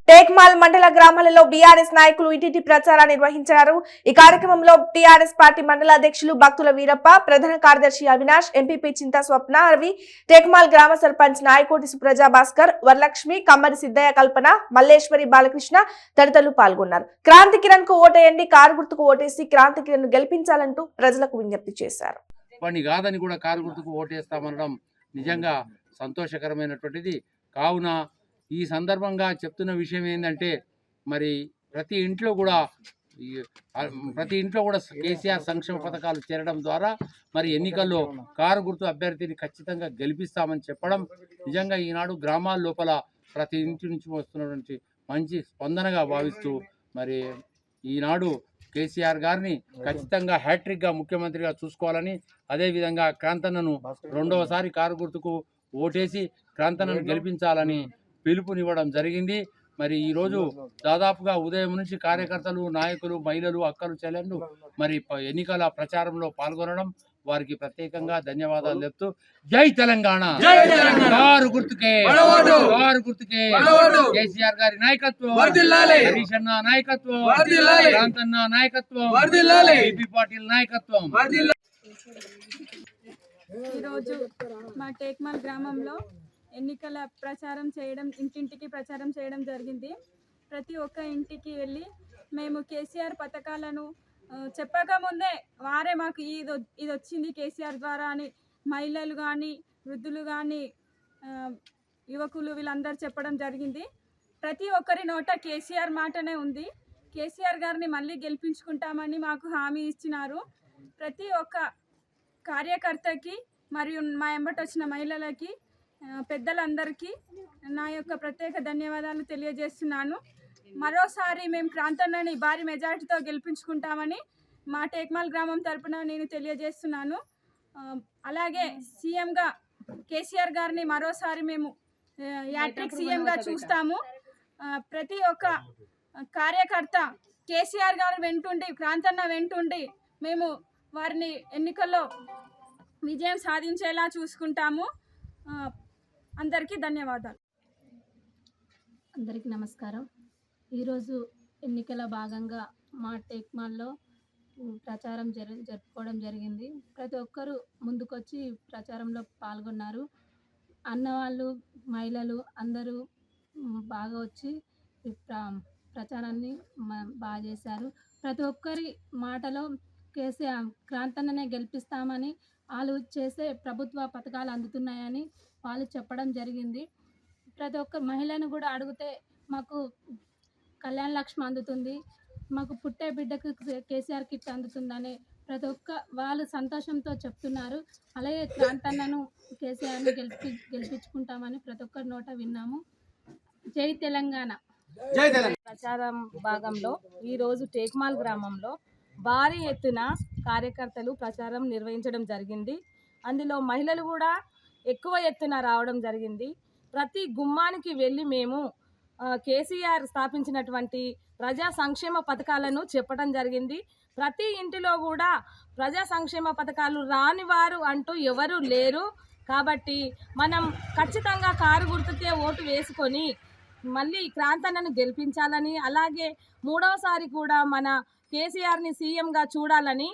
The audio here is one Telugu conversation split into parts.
టేక్మాల్ మండల గ్రామాలలో బీఆర్ఎస్ నాయకులు ఇంటింటి ప్రచారాన్ని నిర్వహించారు. ఈ కార్యక్రమంలో టీఆర్ఎస్ పార్టీ మండల అధ్యక్షులు భక్తుల వీరప్ప, ప్రధాన కార్యదర్శి అవినాష్, ఎంపీపీ చింతా స్వప్న రవి, టేక్మాల్ గ్రామ సర్పంచ్ నాయకోటి సుప్రజా భాస్కర్, వరలక్ష్మి, కమ్మరి సిద్దయ్య, కల్పన, మల్లేశ్వరి, బాలకృష్ణ తదితరులు పాల్గొన్నారు. క్రాంతి కిరణ్ కు ఓటేయండి, కారు గుర్తుకు ఓటేసి క్రాంతి కిరణ్ ను గెలిపించాలంటూ ప్రజలకు విజ్ఞప్తి చేశారు. కాదని కూడా కారు గుర్తుకు ఓటేస్తామనడం నిజంగా సంతోషకరమైనటువంటిది. కావున ఈ సందర్భంగా చెప్తున్న విషయం ఏంటంటే, మరి ప్రతి ఇంట్లో కూడా కేసీఆర్ సంక్షేమ పథకాలు చేరడం ద్వారా మరి ఎన్నికల్లో కారు గుర్తు అభ్యర్థిని ఖచ్చితంగా గెలిపిస్తామని చెప్పడం నిజంగా ఈనాడు గ్రామాల లోపల ప్రతి ఇంటి నుంచి వస్తున్నటువంటి మంచి స్పందనగా భావిస్తూ మరి ఈనాడు కేసీఆర్ గారిని ఖచ్చితంగా హ్యాట్రిక్గా ముఖ్యమంత్రిగా చూసుకోవాలని, అదేవిధంగా క్రాంతన్నను రెండవసారి కారు గుర్తుకు ఓటేసి క్రాంతన్నను గెలిపించాలని పిలుపునివ్వడం జరిగింది. మరి ఈరోజు దాదాపుగా ఉదయం నుంచి కార్యకర్తలు, నాయకులు, మహిళలు, అక్కలు, చెల్లెళ్ళు మరి ఎన్నికల ప్రచారంలో పాల్గొనడం వారికి ప్రత్యేకంగా ధన్యవాదాలు చెప్తూ జై తెలంగాణ, కారు గుర్తుకే, కారు గుర్తుకే, కేసీఆర్ గారి నాయకత్వం, హరీష్ అన్న నాయకత్వం, క్రాంతన్న నాయకత్వం, బీపీ పాటిల్ నాయకత్వం. ఈరోజు మా టేక్మాల్ గ్రామంలో ఎన్నికల ప్రచారం చేయడం, ఇంటింటికి ప్రచారం చేయడం జరిగింది. ప్రతి ఒక్క ఇంటికి వెళ్ళి మేము కేసీఆర్ పథకాలను చెప్పకముందే వారే మాకు ఇది వచ్చింది కేసీఆర్ ద్వారా అని మహిళలు కానీ, వృద్ధులు కానీ, యువకులు వీళ్ళందరూ చెప్పడం జరిగింది. ప్రతి ఒక్కరి నోట కేసీఆర్ మాటనే ఉంది. కేసీఆర్ గారిని మళ్ళీ గెలిపించుకుంటామని మాకు హామీ ఇచ్చినారు. ప్రతి ఒక్క కార్యకర్తకి మరియు మా ఎంబటి వచ్చిన మహిళలకి, పెద్దలందరికీ నా యొక్క ప్రత్యేక ధన్యవాదాలు తెలియజేస్తున్నాను. మరోసారి మేము క్రాంతన్నని భారీ మెజార్టీతో గెలిపించుకుంటామని మా టేక్మాల్ గ్రామం తరపున నేను తెలియజేస్తున్నాను. అలాగే సీఎంగా కేసీఆర్ గారిని మరోసారి మేము యాట్రిక్ సీఎంగా చూస్తాము. ప్రతి ఒక్క కార్యకర్త కేసీఆర్ గారు వెంటుండి, క్రాంతన్న వెంటుండి మేము వారిని ఎన్నికల్లో విజయం సాధించేలా చూసుకుంటాము. అందరికీ ధన్యవాదాలు. అందరికీ నమస్కారం. ఈరోజు ఎన్నికల భాగంగా మా టేక్మాల్లో ప్రచారం జరుపుకోవడం జరిగింది. ప్రతి ఒక్కరూ ముందుకొచ్చి ప్రచారంలో పాల్గొన్నారు. అన్నవాళ్ళు, మహిళలు అందరూ బాగా వచ్చి ప్రచారాన్ని బాగా చేశారు. ప్రతి ఒక్కరి మాటలో కేసీఆర్ క్రాంతన్ననే గెలిపిస్తామని, వాళ్ళు చేసే ప్రభుత్వ పథకాలు అందుతున్నాయని వాళ్ళు చెప్పడం జరిగింది. ప్రతి ఒక్క మహిళను కూడా అడిగితే మాకు కళ్యాణ లక్ష్మి అందుతుంది, మాకు పుట్టే బిడ్డకు కేసీఆర్ కిట్ అందుతుందని ప్రతి ఒక్క వాళ్ళు సంతోషంతో చెప్తున్నారు. అలాగే క్రాంతన్నను, కేసీఆర్ని గెలిపించుకుంటామని ప్రతి ఒక్కరి నోట విన్నాము. జై తెలంగాణ. ప్రచారం భాగంలో ఈరోజు టేక్మాల్ గ్రామంలో భారీ ఎత్తున కార్యకర్తలు ప్రచారం నిర్వహించడం జరిగింది. అందులో మహిళలు కూడా ఎక్కువ ఎత్తున రావడం జరిగింది. ప్రతి గుమ్మానికి వెళ్ళి మేము కేసీఆర్ స్థాపించినటువంటి ప్రజా సంక్షేమ పథకాలను చెప్పడం జరిగింది. ప్రతి ఇంటిలో కూడా ప్రజా సంక్షేమ పథకాలు రాని వారు అంటూ ఎవరు లేరు. కాబట్టి మనం ఖచ్చితంగా కారు గుర్తుకే ఓటు వేసుకొని మళ్ళీ క్రాంతన్నను గెలిపించాలని, అలాగే మూడవసారి కూడా మన కేసీఆర్ని సీఎంగా చూడాలని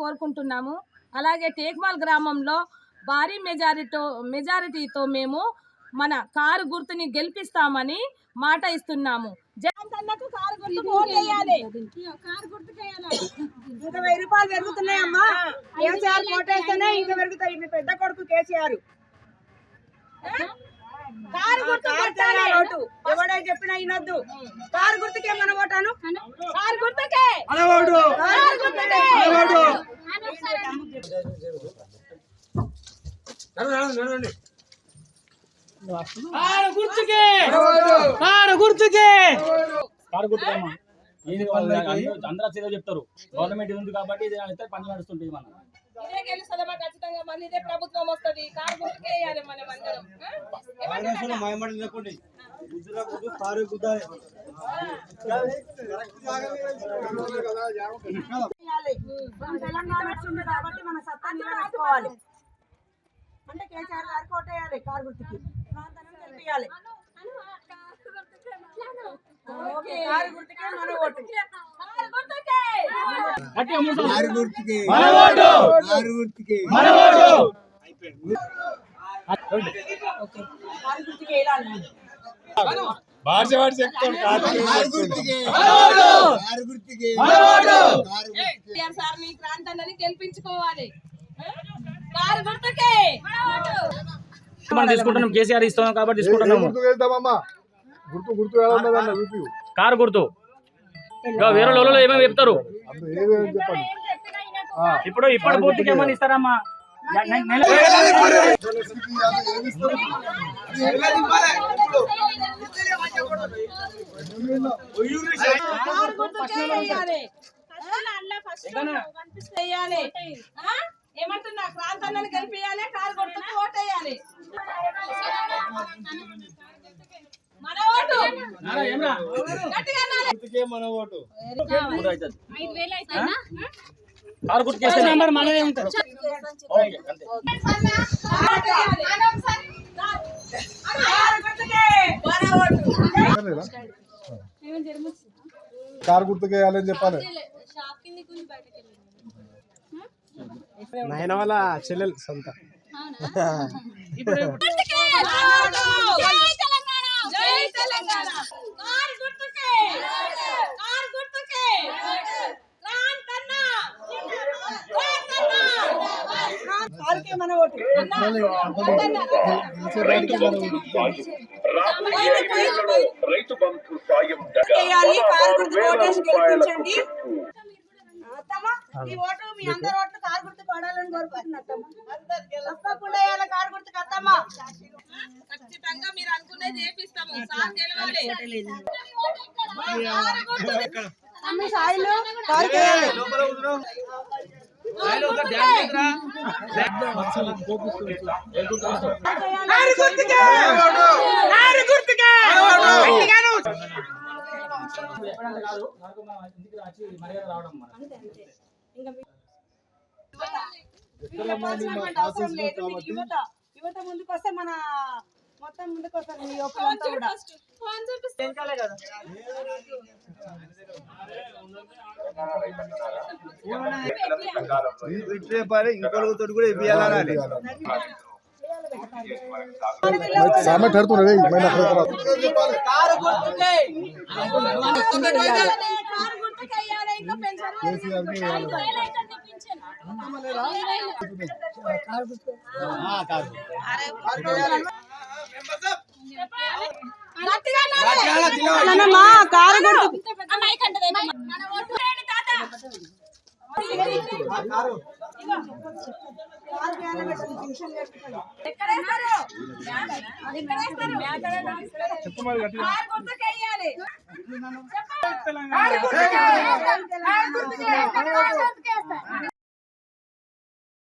కోరుకుంటున్నాము. అలాగే టేక్మాల్ గ్రామంలో భారీ మెజారిటీతో మేము మన కారు గుర్తుని గెలిపిస్తామని మాట ఇస్తున్నాము. జగన్కు కారు గుర్తుకు ఓటేయాలి. కారు గుర్తుకేయాలి. ఇంకా 1000 రూపాయలు పెరుగుతున్నాయమ్మా. కేసీఆర్ ఓటేస్తేనే ఇంకా పెరుగుతాయి. మీ పెద్ద కొడుకు కేసీఆర్. కారు గుర్తు కొట్టాలి. ఓటు ఎవడే చెప్పినా వినొద్దు. కారు గుర్తుకే మన ఓటాను. కారు గుర్తుకే. కారు గుర్తుకే. అందరూ చెప్తారు గవర్నమెంట్ ఉంది కాబట్టి ఇది పని నడుస్తుంటుంది. మనం ఖచ్చితంగా మళ్ళీ ఇదే ప్రభుత్వం వస్తుంది. కారు గుర్తుకే వేయాలి మనం అందరం. తెలంగాణ వచ్చింది కాబట్టి మన సత్తా నిలబెట్టుకోవాలి. అంటే కేసీఆర్ గారికి ఓటేయాలి. కారు గుర్తుకి. ప్రాంతాన్ని గెలిపియాలి. కారు గుర్తుకే మన ఓటు. గట్టిగా మూడు సార్లు. కారు గుర్తుకే మన ఓటు. కారు గుర్తుకే మన ఓటు. కారు గుర్తుకే ఎలా అన్నాను? కారు గుర్తుకే కారు గుర్తుకే కేసీఆర్ సార్ని క్రాంతన్నని గెలిపించుకోవాలి. కారు గుర్తుకే మనం తీసుకుంటున్నాం, కేసీఆర్ ఇస్తున్నాం కాబట్టి తీసుకుంటున్నాము. గుర్తు గుర్తు ఎలా ఉన్నదన్న చూపి కారు గుర్తు. ఇక వేరే లోలలో ఏమేమి చెప్తారు ఏమేమి చెప్పండి. ఇప్పుడు ఇప్పటి పూర్తికి ఏమని ఇస్తారమ్మా? కారు గుర్తుకే వేయాలి. వేయాలి. ఏమంటున్నా? క్రాంతన్నని గెలిపియాలి, కారు గుర్తుకు ఓటేయాలి. మన ఓటు గట్టిగా అనాలి. గుర్తుకే మన ఓటు కారు గుర్తు చేస్తే నెంబర్ మనదే ఉంటుంది. కారు గుర్తుకే వేయాలని చెప్పాలి. నాయన వాళ్ళ చెల్లెలు సొంత. కారుకే మన ఓటు. చేయాలి. కారు గుర్తుకు ఓటేసి గెలిపించండి. అత్తమ్మా, ఈ ఓటు మీ అందరి ఓట్లు కారు గుర్తు పడాలని కోరుకుంటున్నా. తప్పకుండా వేయాలి కారు గుర్తుకు. అత్తమ్మా, ఖచ్చితంగా మీరు అనుకునేది చేపిస్తాము. సార్ గెలవాలి. అమ్మ సాయిలు కారుకే వేయాలి. కారు గుర్తుకే కారు గుర్తుకే ఎప్పుడంటే కాదు, నాకు మా ఇంటికి వచ్చి మర్యాద రావడం మన. అవసరం లేదు. మీకు యువత ముందుకు వస్తే మన మొత్తం ముందుకు వస్తారు. మీ యువకులంతా కూడా వెనకాలే కదా. ఇంకొకరితో కూడా ఇవ్వాలని సామె ఠడుతున్నాడు. కారు గుర్తుకే కారు గుర్తుకు వేయాలి. ఇంకా పెన్షన్ అన్నమ్మా, కారు గుర్తు